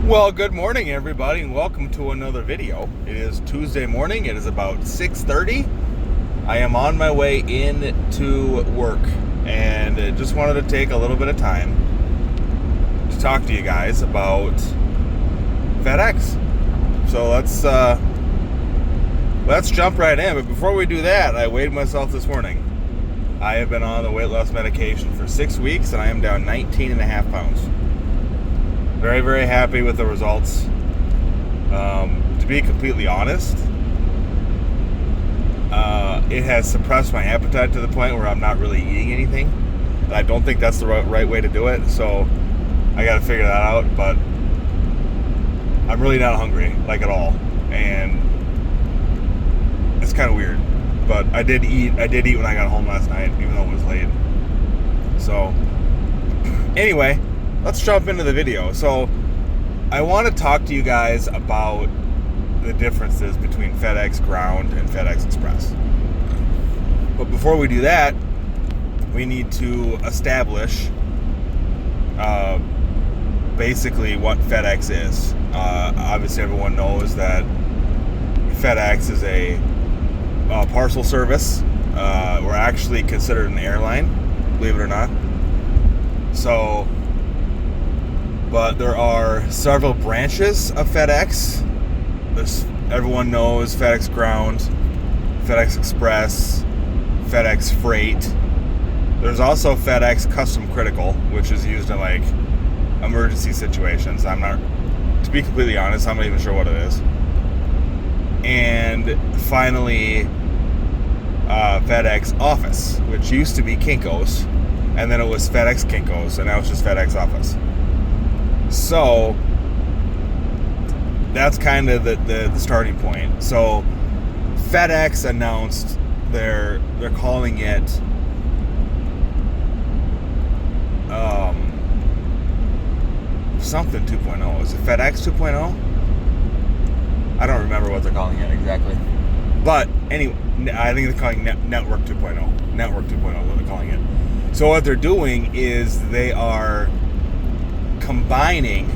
Well, good morning, everybody, and welcome to another video. It is Tuesday morning. It is about 6:30. I am on my way into work, and I just wanted to take a little bit of time to talk to you guys about FedEx. So let's jump right in. But before we do that, I weighed myself this morning. I have been on the weight loss medication for 6 weeks, and I am down 19 and a half pounds. Very, very happy with the results. To be completely honest, it has suppressed my appetite to the point where I'm not really eating anything. And I don't think that's the right way to do it, so I got to figure that out. But I'm really not hungry, like, at all, and it's kind of weird. But I did eat when I got home last night, even though it was late. So anyway, let's jump into the video. So I want to talk to you guys about the differences between FedEx Ground and FedEx Express. But before we do that, we need to establish basically what FedEx is. Obviously, everyone knows that FedEx is a parcel service. We're actually considered an airline, believe it or not. So, but there are several branches of FedEx. Everyone knows FedEx Ground, FedEx Express, FedEx Freight. There's also FedEx Custom Critical, which is used in like emergency situations. To be completely honest, I'm not even sure what it is. And finally, FedEx Office, which used to be Kinko's, and then it was FedEx Kinko's, and now it's just FedEx Office. So that's kind of the starting point. So FedEx announced they're calling it something 2.0. Is it FedEx 2.0? I don't remember what they're calling it exactly. But anyway, I think they're calling Network 2.0. Network 2.0 is what they're calling it. So what they're doing is they are combining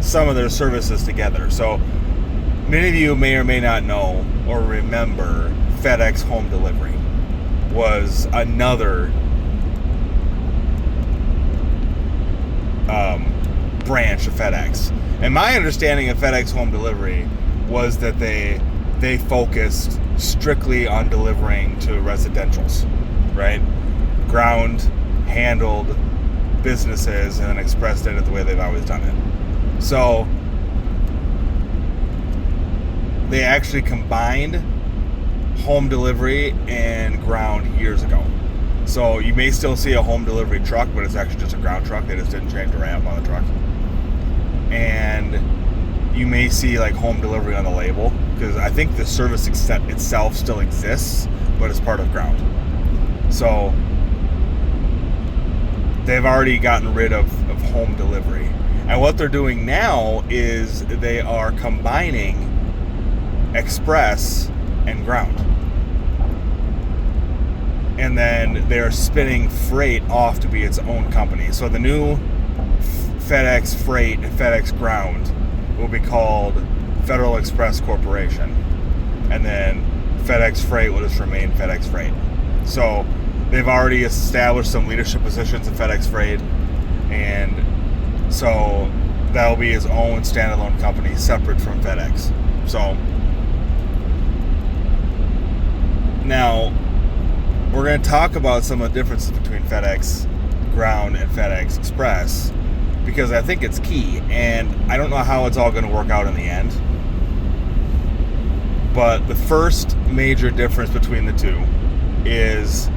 some of their services together. So many of you may or may not know or remember FedEx Home Delivery was another branch of FedEx. And my understanding of FedEx Home Delivery was that they focused strictly on delivering to residentials, right? Ground handled businesses, and then Express did it the way they've always done it. So they actually combined home delivery and ground years ago. So you may still see a home delivery truck, but it's actually just a ground truck. They just didn't change the ramp on the truck. And you may see like home delivery on the label, because I think the service itself still exists, but it's part of ground. So they've already gotten rid of home delivery. And what they're doing now is they are combining Express and ground. And then they're spinning Freight off to be its own company. So the new FedEx Freight and FedEx Ground will be called Federal Express Corporation. And then FedEx Freight will just remain FedEx Freight. So they've already established some leadership positions in FedEx Freight, and so that'll be his own standalone company separate from FedEx. So now we're going to talk about some of the differences between FedEx Ground and FedEx Express, because I think it's key, and I don't know how it's all going to work out in the end. But the first major difference between the two is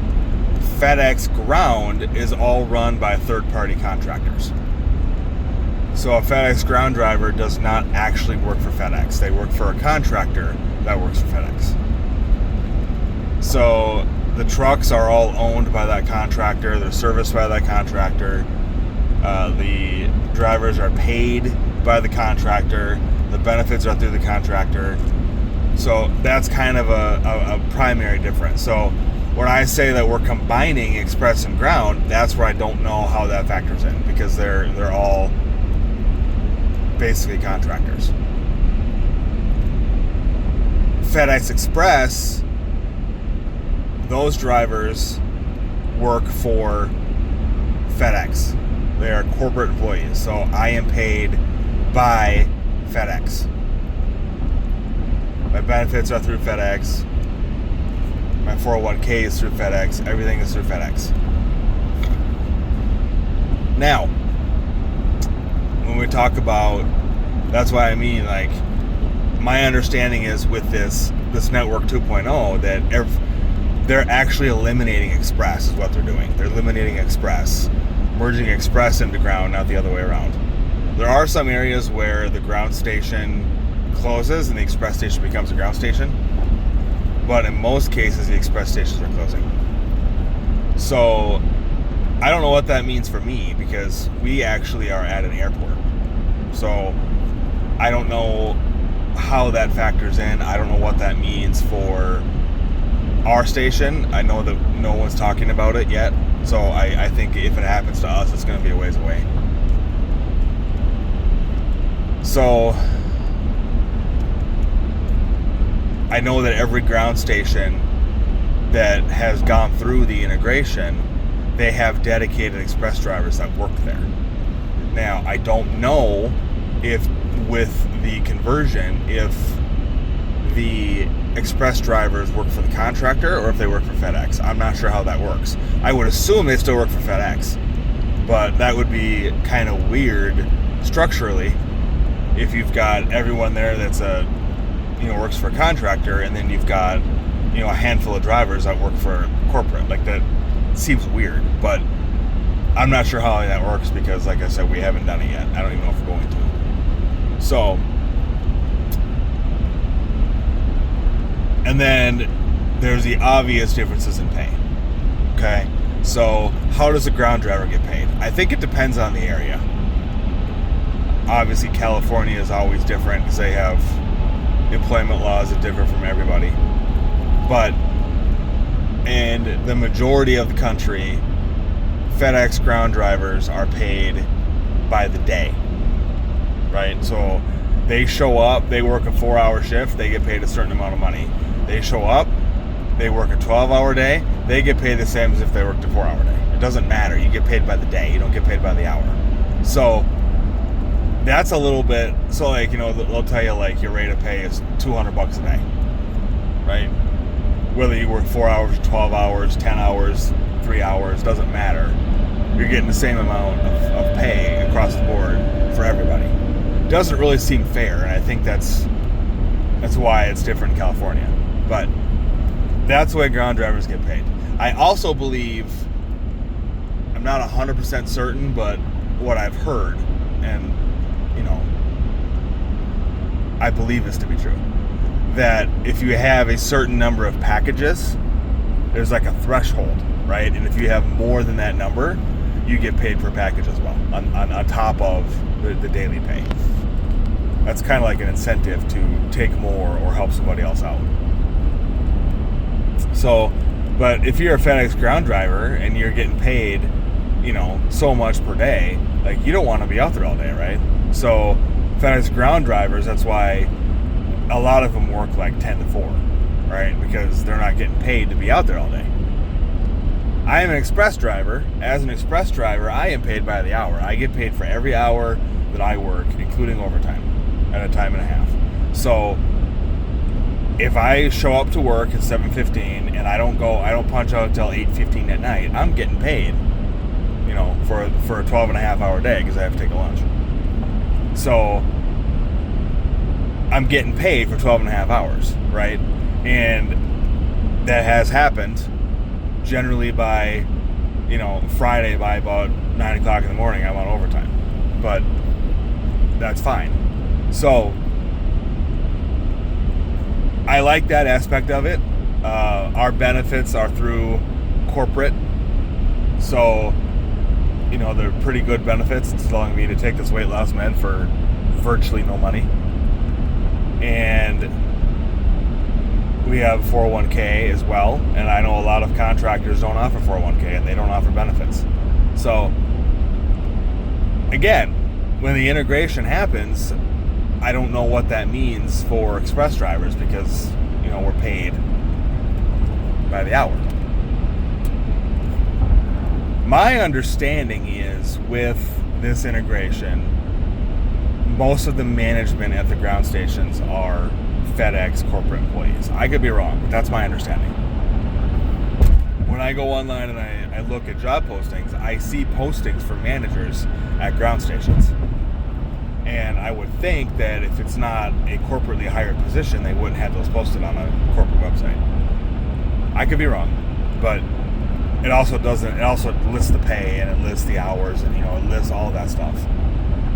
FedEx Ground is all run by third-party contractors. So a FedEx Ground driver does not actually work for FedEx. They work for a contractor that works for FedEx. So the trucks are all owned by that contractor. They're serviced by that contractor. The drivers are paid by the contractor. The benefits are through the contractor. So that's kind of a primary difference. So when I say that we're combining Express and Ground, that's where I don't know how that factors in, because they're all basically contractors. FedEx Express, those drivers work for FedEx. They are corporate employees. So I am paid by FedEx. My benefits are through FedEx. My 401k is through FedEx. Everything is through FedEx. Now, when we talk about, that's why I mean, like, my understanding is with this Network 2.0 that they're actually eliminating Express is what they're doing. They're eliminating Express, merging Express into ground, not the other way around. There are some areas where the ground station closes and the Express station becomes a ground station, but in most cases the Express stations are closing. So I don't know what that means for me, because we actually are at an airport. So I don't know how that factors in. I don't know what that means for our station. I know that no one's talking about it yet. So I think if it happens to us, it's going to be a ways away. So I know that every ground station that has gone through the integration, they have dedicated Express drivers that work there. Now, I don't know if with the conversion, if the Express drivers work for the contractor or if they work for FedEx. I'm not sure how that works. I would assume they still work for FedEx, but that would be kind of weird structurally if you've got everyone there that's works for a contractor, and then you've got a handful of drivers that work for corporate. Like, that seems weird, but I'm not sure how that works because, like I said, we haven't done it yet. I don't even know if we're going to. So, and then there's the obvious differences in pay. Okay, so how does a ground driver get paid? I think it depends on the area. Obviously, California is always different because they have employment laws that differ from everybody. But in the majority of the country, FedEx ground drivers are paid by the day, right? So they show up, they work a 4-hour shift, they get paid a certain amount of money. They show up, they work a 12-hour day, they get paid the same as if they worked a 4-hour day. It doesn't matter. You get paid by the day. You don't get paid by the hour. So that's a little bit, so like, they'll tell you like your rate of pay is $200 a day, right? Whether you work 4 hours, 12 hours, 10 hours, 3 hours, doesn't matter. You're getting the same amount of pay across the board for everybody. It doesn't really seem fair, and I think that's why it's different in California. But that's the way ground drivers get paid. I also believe, I'm not 100% certain, but what I've heard, and I believe this to be true, that if you have a certain number of packages, there's like a threshold, right? And if you have more than that number, you get paid per package as well, on top of the daily pay. That's kind of like an incentive to take more or help somebody else out. So, but if you're a FedEx ground driver and you're getting paid, so much per day, like, you don't want to be out there all day, right? So FedEx ground drivers, that's why a lot of them work like 10 to 4, right? Because they're not getting paid to be out there all day. I am an express driver. As an express driver, I am paid by the hour. I get paid for every hour that I work, including overtime, at a time and a half. So if I show up to work at 7:15 and I don't punch out until 8:15 at night, I'm getting paid, for a 12 and a half hour day because I have to take a lunch. So I'm getting paid for 12 and a half hours, right? And that has happened generally by, Friday by about 9 o'clock in the morning, I'm on overtime. But that's fine. So I like that aspect of it. Our benefits are through corporate. So, they're pretty good benefits. It's allowing me to take this weight loss med for virtually no money. And we have 401k as well. And I know a lot of contractors don't offer 401k and they don't offer benefits. So, again, when the integration happens, I don't know what that means for express drivers because, we're paid by the hour. My understanding is with this integration, most of the management at the ground stations are FedEx corporate employees. I could be wrong, but that's my understanding. When I go online and I look at job postings, I see postings for managers at ground stations. And I would think that if it's not a corporately hired position, they wouldn't have those posted on a corporate website. I could be wrong, but it also lists the pay and it lists the hours and it lists all of that stuff.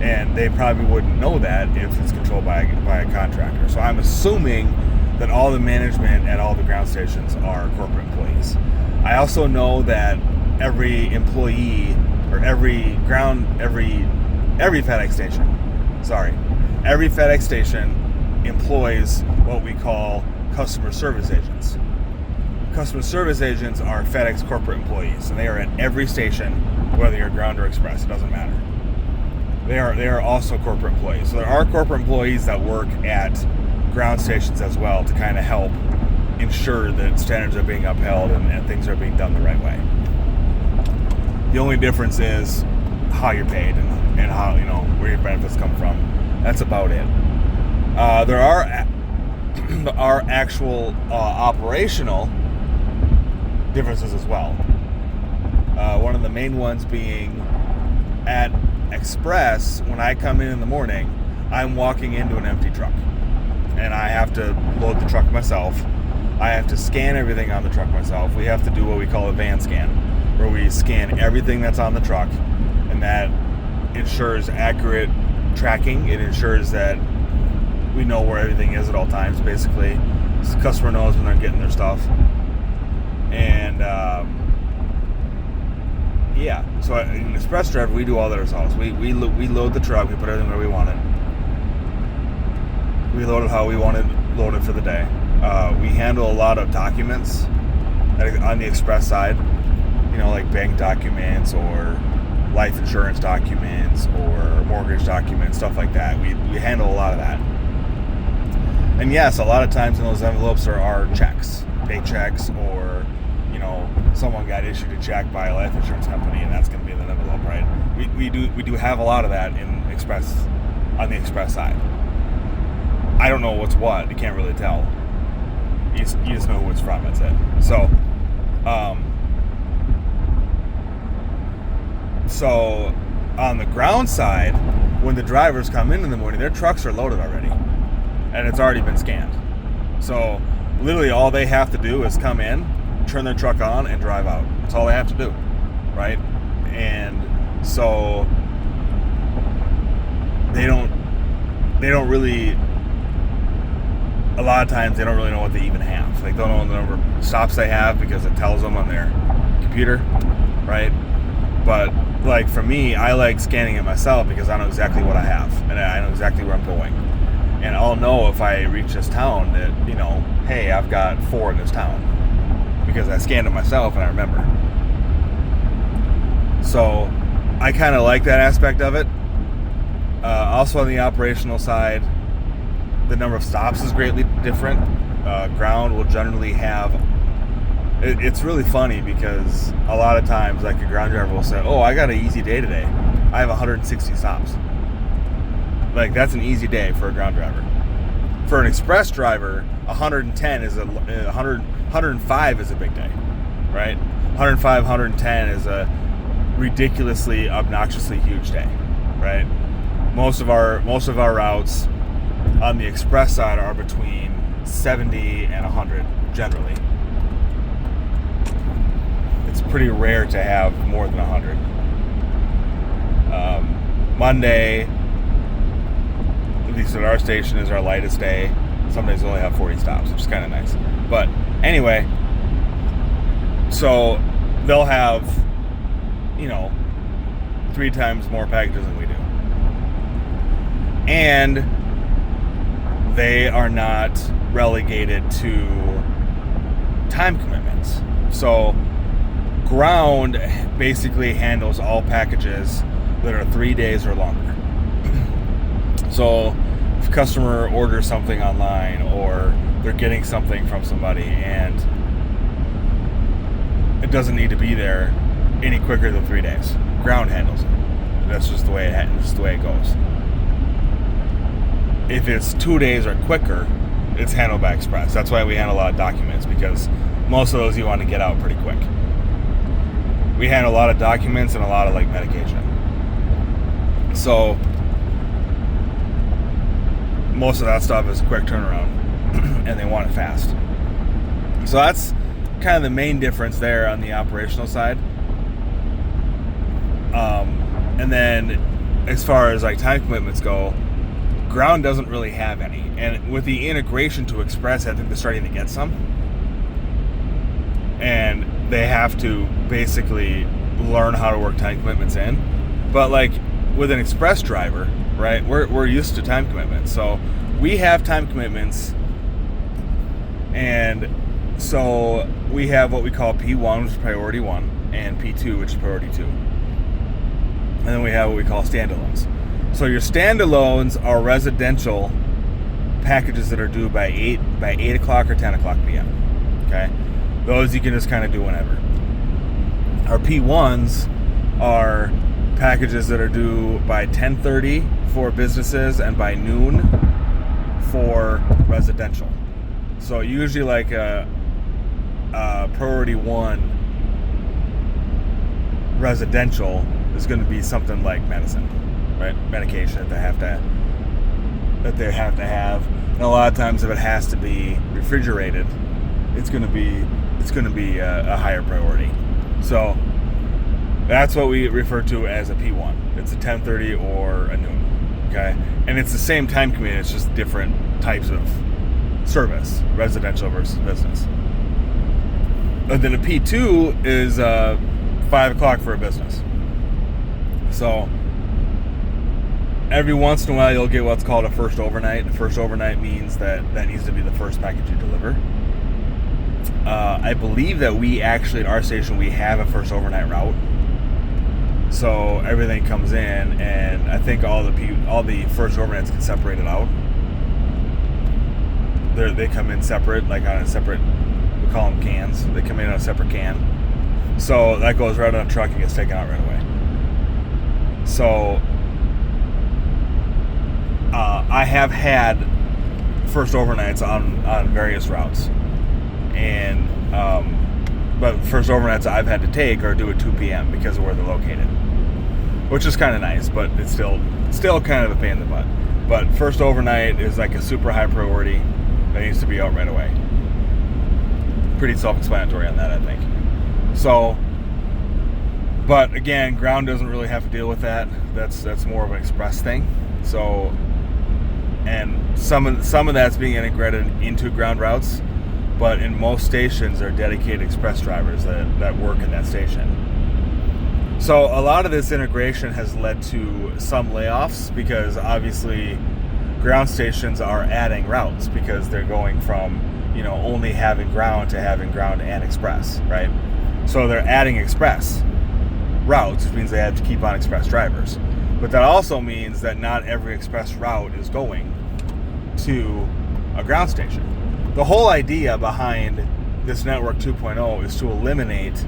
And they probably wouldn't know that if it's controlled by a contractor. So I'm assuming that all the management at all the ground stations are corporate employees. I also know that every employee or every FedEx station, every FedEx station employs what we call customer service agents. Customer service agents are FedEx corporate employees, and they are at every station, whether you're ground or express, it doesn't matter. They are also corporate employees. So there are corporate employees that work at ground stations as well to kind of help ensure that standards are being upheld and things are being done the right way. The only difference is how you're paid and how, where your benefits come from. That's about it. There are actual operational differences as well. One of the main ones being at Express, when I come in the morning, I'm walking into an empty truck and I have to load the truck myself. I have to scan everything on the truck myself. We have to do what we call a van scan, where we scan everything that's on the truck, and that ensures accurate tracking. It ensures that we know where everything is at all times, basically. So the customer knows when they're getting their stuff. And so in Express Driver, we do all that ourselves. We load the truck, we put everything where we want it. We load it how we want it loaded for the day. We handle a lot of documents on the Express side, like bank documents or life insurance documents or mortgage documents, stuff like that. We handle a lot of that. And yes, a lot of times in those envelopes there are checks, paychecks, or someone got issued a check by a life insurance company, and that's going to be in an envelope, right? We do have a lot of that on the Express side. I don't know what's what. You can't really tell. You just know who it's from. That's it. So on the ground side, when the drivers come in the morning, their trucks are loaded already, and it's already been scanned. So literally all they have to do is come in, turn their truck on, and drive out. That's all they have to do, right? And so they don't really, a lot of times they don't really know what they even have. They don't know the number of stops they have because it tells them on their computer, right? But like for me, I like scanning it myself because I know exactly what I have and I know exactly where I'm going. And I'll know if I reach this town that, hey, I've got 4 in this town because I scanned it myself and I remember. So I kind of like that aspect of it. Also on the operational side, the number of stops is greatly different. Ground will generally have, it's really funny because a lot of times like a ground driver will say, oh, I got an easy day today. I have 160 stops. Like that's an easy day for a ground driver. For an express driver, 105 is a big day, right? 105, 110 is a ridiculously, obnoxiously huge day, right? Most of our routes on the express side are between 70 and 100 generally. It's pretty rare to have more than 100. Monday, at least at our station, is our lightest day. Some days we only have 40 stops, which is kind of nice. But anyway, so they'll have, 3 times more packages than we do. And they are not relegated to time commitments. So ground basically handles all packages that are 3 days or longer. So if a customer orders something online or they're getting something from somebody and it doesn't need to be there any quicker than 3 days, ground handles it. That's just the way it goes. If it's 2 days or quicker, it's handled by express. That's why we handle a lot of documents, because most of those you want to get out pretty quick. We handle a lot of documents and a lot of like medication. So most of that stuff is a quick turnaround and they want it fast. So that's kind of the main difference there on the operational side. And then as far as like time commitments go, ground doesn't really have any. And with the integration to express, I think they're starting to get some. And they have to basically learn how to work time commitments in. But like with an express driver, right, we're used to time commitments. So we have time commitments, and so we have what we call P1, which is priority 1, and P2, which is priority 2. And then we have what we call standalones. So your standalones are residential packages that are due by 8 o'clock or 10 o'clock p.m. Okay? Those you can just kind of do whenever. Our P1s are packages that are due by 10:30 for businesses and by noon for residential. So usually like a priority 1 residential is going to be something like medicine, right? Medication that they have to have. And a lot of times if it has to be refrigerated, it's going to be a higher priority. So that's what we refer to as a P1. It's a 10:30 or a noon. Okay, and it's the same time commute. It's just different types of service, residential versus business. And then a P2 is 5 o'clock for a business. So every once in a while you'll get what's called a first overnight. A first overnight means that needs to be the first package you deliver. I believe that we actually at our station we have a first overnight route. So everything comes in, and I think all the first overnights get separated out. They come in separate, like on a separate. We call them cans. They come in on a separate can. So that goes right on a truck and gets taken out right away. So I have had first overnights on various routes, and but first overnights I've had to take are due at 2 p.m. because of where they're located, which is kind of nice, but it's still kind of a pain in the butt. But first overnight is like a super high priority that needs to be out right away. Pretty self-explanatory on that, I think. So, but again, ground doesn't really have to deal with that. That's more of an express thing. So, and some of that's being integrated into ground routes, but in most stations there are dedicated express drivers that work in that station. So a lot of this integration has led to some layoffs, because obviously ground stations are adding routes because they're going from only having ground to having ground and express, right? So they're adding express routes, which means they have to keep on express drivers. But that also means that not every express route is going to a ground station. The whole idea behind this Network 2.0 is to eliminate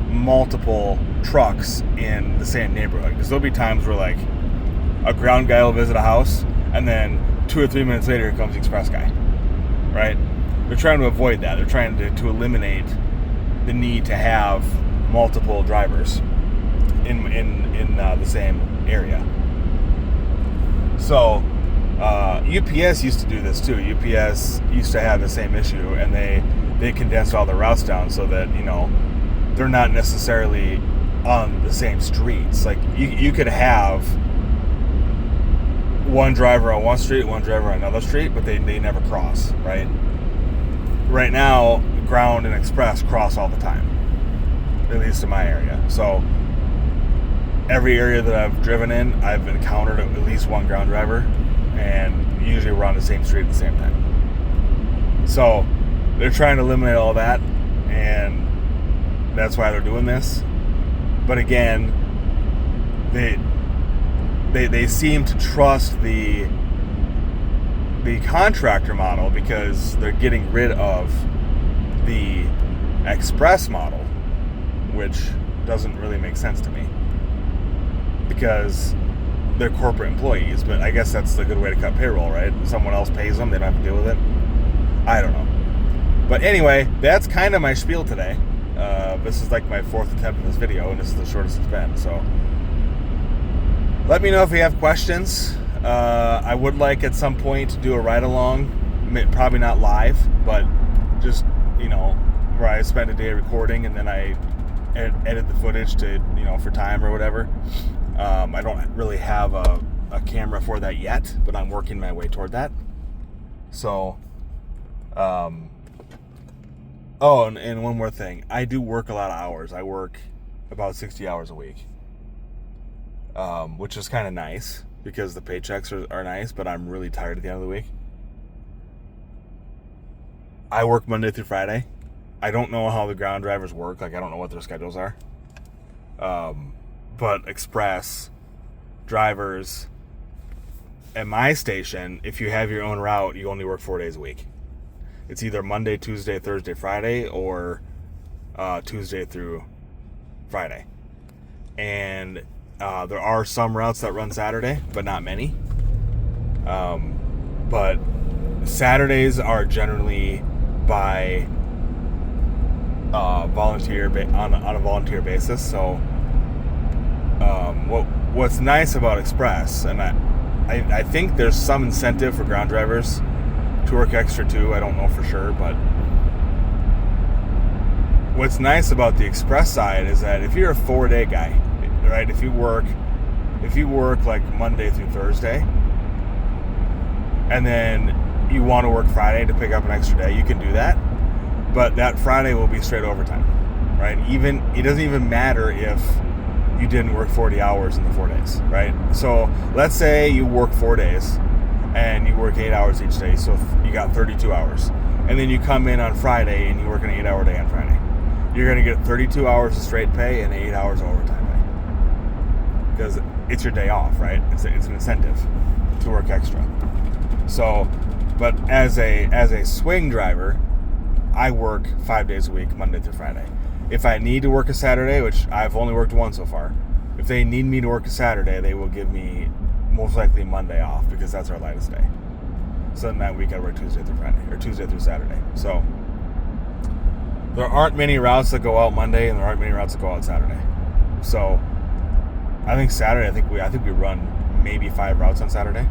multiple trucks in the same neighborhood. Because there'll be times where like a ground guy will visit a house, and then 2 or 3 minutes later here comes the express guy, right? They're trying to avoid that. They're trying to eliminate the need to have multiple drivers in the same area. So UPS used to do this too. UPS used to have the same issue, and they condensed all the routes down so that they're not necessarily on the same streets. Like you could have one driver on one street, one driver on another street, but they never cross, right? Right now, ground and express cross all the time, at least in my area. So every area that I've driven in, I've encountered at least one ground driver, and usually we're on the same street at the same time. So they're trying to eliminate all that, and that's why they're doing this. But again, they seem to trust the contractor model because they're getting rid of the express model, which doesn't really make sense to me because they're corporate employees. But I guess that's the good way to cut payroll, right? Someone else pays them, they don't have to deal with it. I don't know. But anyway, that's kind of my spiel today. This is like my 4th attempt in this video, and this is the shortest it's been. So let me know if you have questions. I would like at some point to do a ride-along, probably not live, but just, where I spend a day recording and then I edit the footage to, for time or whatever. I don't really have a camera for that yet, but I'm working my way toward that. So, and one more thing. I do work a lot of hours. I work about 60 hours a week, which is kind of nice because the paychecks are nice, but I'm really tired at the end of the week. I work Monday through Friday. I don't know how the ground drivers work. Like, I don't know what their schedules are. But express drivers at my station, if you have your own route, you only work 4 days a week. It's either Monday, Tuesday, Thursday, Friday, or Tuesday through Friday. And there are some routes that run Saturday, but not many. But Saturdays are generally by volunteer on a volunteer basis. So what's nice about Express, and I think there's some incentive for ground drivers to work extra too. I don't know for sure, but what's nice about the Express side is that if you're a 4-day guy, right? If you work like Monday through Thursday, and then you want to work Friday to pick up an extra day, you can do that. But that Friday will be straight overtime, right? It doesn't even matter if you didn't work 40 hours in the 4 days, right? So let's say you work 4 days and you work 8 hours each day, so you got 32 hours. And then you come in on Friday and you work an 8-hour day on Friday. You're going to get 32 hours of straight pay and 8 hours of overtime pay. Because it's your day off, right? It's an incentive to work extra. So, but as a swing driver, I work 5 days a week, Monday through Friday. If I need to work a Saturday, which I've only worked one so far, if they need me to work a Saturday, they will give me most likely Monday off because that's our lightest day. So then that week I work Tuesday through Friday, or Tuesday through Saturday. So there aren't many routes that go out Monday, and there aren't many routes that go out Saturday. So I think Saturday, I think we run maybe 5 routes on Saturday.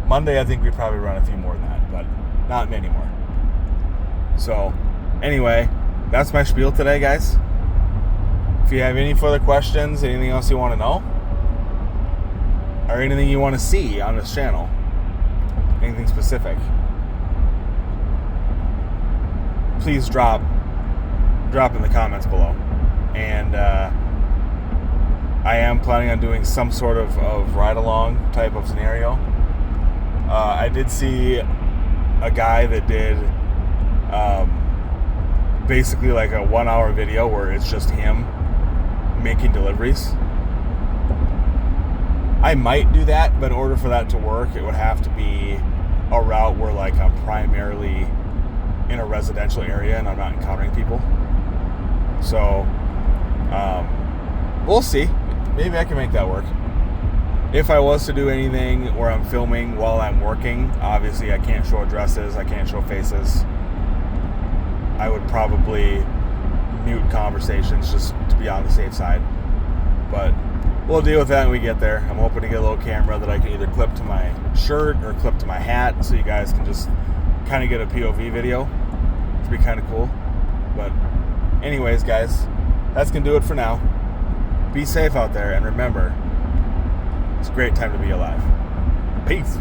Monday, I think we probably run a few more than that, but not many more. So anyway, that's my spiel today, guys. If you have any further questions, anything else you want to know, or anything you want to see on this channel, anything specific, please drop in the comments below. And I am planning on doing some sort of ride-along type of scenario. I did see a guy that did basically like a 1-hour video where it's just him making deliveries. I might do that, but in order for that to work, it would have to be a route where like I'm primarily in a residential area and I'm not encountering people. So we'll see. Maybe I can make that work. If I was to do anything where I'm filming while I'm working, obviously I can't show addresses, I can't show faces. I would probably mute conversations just to be on the safe side. But we'll deal with that when we get there. I'm hoping to get a little camera that I can either clip to my shirt or clip to my hat so you guys can just kind of get a POV video. It'd be kind of cool. But anyways, guys, that's going to do it for now. Be safe out there, and remember, it's a great time to be alive. Peace.